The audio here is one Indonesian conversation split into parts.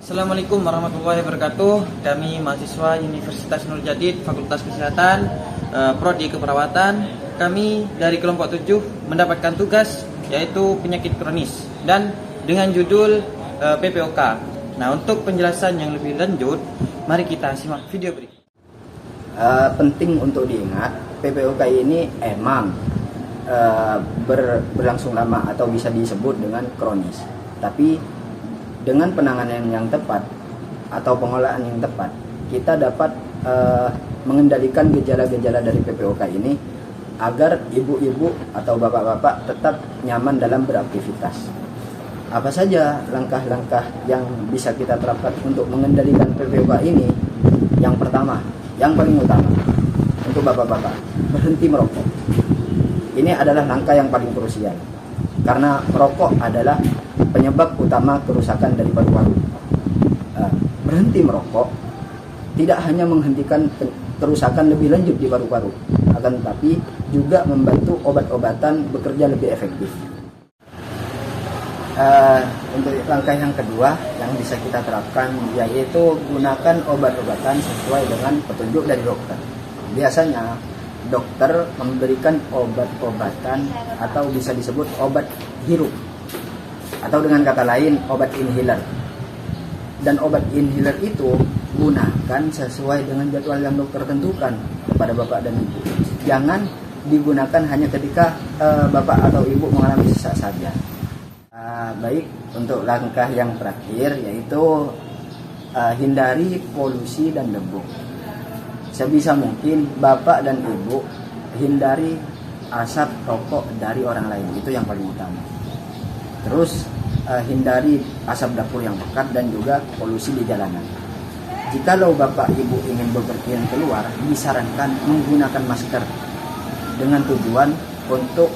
Assalamualaikum warahmatullahi wabarakatuh. Kami mahasiswa Universitas Nur Jadid, Fakultas Kesehatan, Prodi Keperawatan. Kami dari kelompok 7 mendapatkan tugas yaitu penyakit kronis dan dengan judul PPOK. Nah, untuk penjelasan yang lebih lanjut, mari kita simak video berikut. Penting untuk diingat, PPOK ini emang berlangsung lama atau bisa disebut dengan kronis. Tapi dengan penanganan yang tepat atau pengolahan yang tepat, kita dapat mengendalikan gejala-gejala dari PPOK ini agar ibu-ibu atau bapak-bapak tetap nyaman dalam beraktivitas. Apa saja langkah-langkah yang bisa kita terapkan untuk mengendalikan PPOK ini? Yang pertama, yang paling utama untuk bapak-bapak, berhenti merokok. Ini adalah langkah yang paling krusial karena merokok adalah penyebab utama kerusakan dari paru-paru. Berhenti merokok tidak hanya menghentikan kerusakan lebih lanjut di paru-paru, akan tetapi juga membantu obat-obatan bekerja lebih efektif. Untuk langkah yang kedua yang bisa kita terapkan yaitu gunakan obat-obatan sesuai dengan petunjuk dari dokter. Biasanya dokter memberikan obat-obatan atau bisa disebut obat hirup atau dengan kata lain obat inhaler. Dan obat inhaler itu gunakan sesuai dengan jadwal yang dokter tentukan kepada bapak dan ibu. Jangan digunakan hanya ketika bapak atau ibu mengalami sesak saja. Baik, untuk langkah yang terakhir yaitu hindari polusi dan debu. Sebisa mungkin bapak dan ibu hindari asap rokok dari orang lain, itu yang paling utama. Terus hindari asap dapur yang pekat dan juga polusi di jalanan. Jikalau bapak ibu ingin bepergian keluar, disarankan menggunakan masker dengan tujuan untuk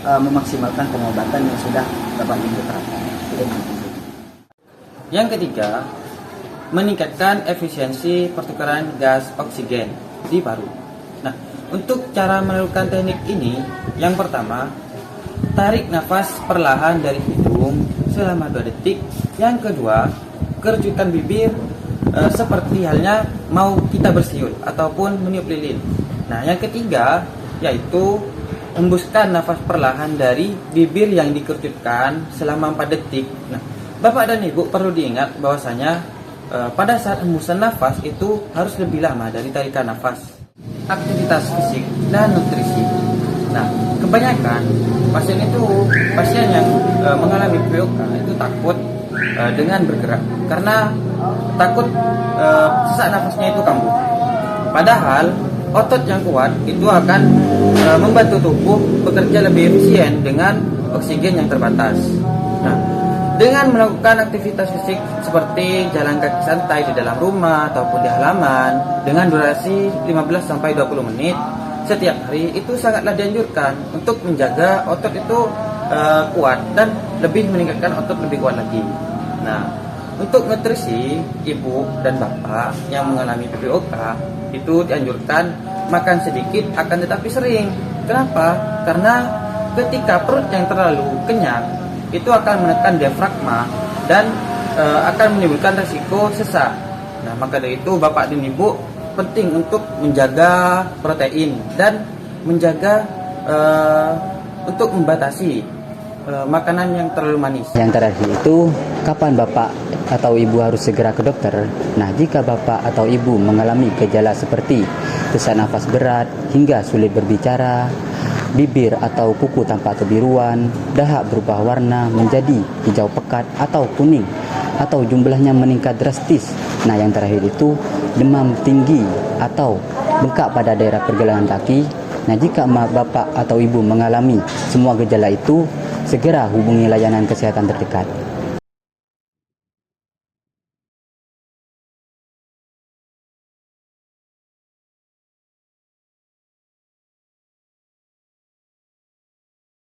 memaksimalkan pengobatan yang sudah bapak ibu terapkan. Yang ketiga, meningkatkan efisiensi pertukaran gas oksigen di paru. Nah, untuk cara melakukan teknik ini, yang pertama, tarik nafas perlahan dari hidung selama 2 detik. Yang kedua, kerucutkan bibir seperti halnya mau kita bersiul ataupun meniup lilin. Nah, yang ketiga yaitu hembuskan nafas perlahan dari bibir yang dikerucutkan selama 4 detik. Nah, bapak dan ibu perlu diingat bahwasanya pada saat hembusan nafas itu harus lebih lama dari tarikan nafas. Aktivitas fisik dan nutrisi. Nah, kebanyakan pasien yang mengalami PPOK itu takut dengan bergerak karena takut sesak nafasnya itu kambuh. Padahal otot yang kuat itu akan membantu tubuh bekerja lebih efisien dengan oksigen yang terbatas. Nah, dengan melakukan aktivitas fisik seperti jalan kaki santai di dalam rumah ataupun di halaman dengan durasi 15-20 menit setiap hari itu sangatlah dianjurkan untuk menjaga otot itu kuat dan lebih meningkatkan otot lebih kuat lagi. Nah, untuk nutrisi ibu dan bapak yang mengalami PPOK itu dianjurkan makan sedikit akan tetapi sering. Kenapa? Karena ketika perut yang terlalu kenyang itu akan menekan diafragma dan akan menimbulkan resiko sesak. Nah, maka dari itu bapak dan ibu penting untuk menjaga protein dan menjaga untuk membatasi makanan yang terlalu manis. Yang terakhir itu, kapan bapak atau ibu harus segera ke dokter? Nah, jika bapak atau ibu mengalami gejala seperti sesak nafas berat hingga sulit berbicara, bibir atau kuku tampak kebiruan, dahak berubah warna menjadi hijau pekat atau kuning, atau jumlahnya meningkat drastis. Nah, yang terakhir itu demam tinggi atau bengkak pada daerah pergelangan kaki. Nah, jika bapak atau ibu mengalami semua gejala itu, segera hubungi layanan kesehatan terdekat.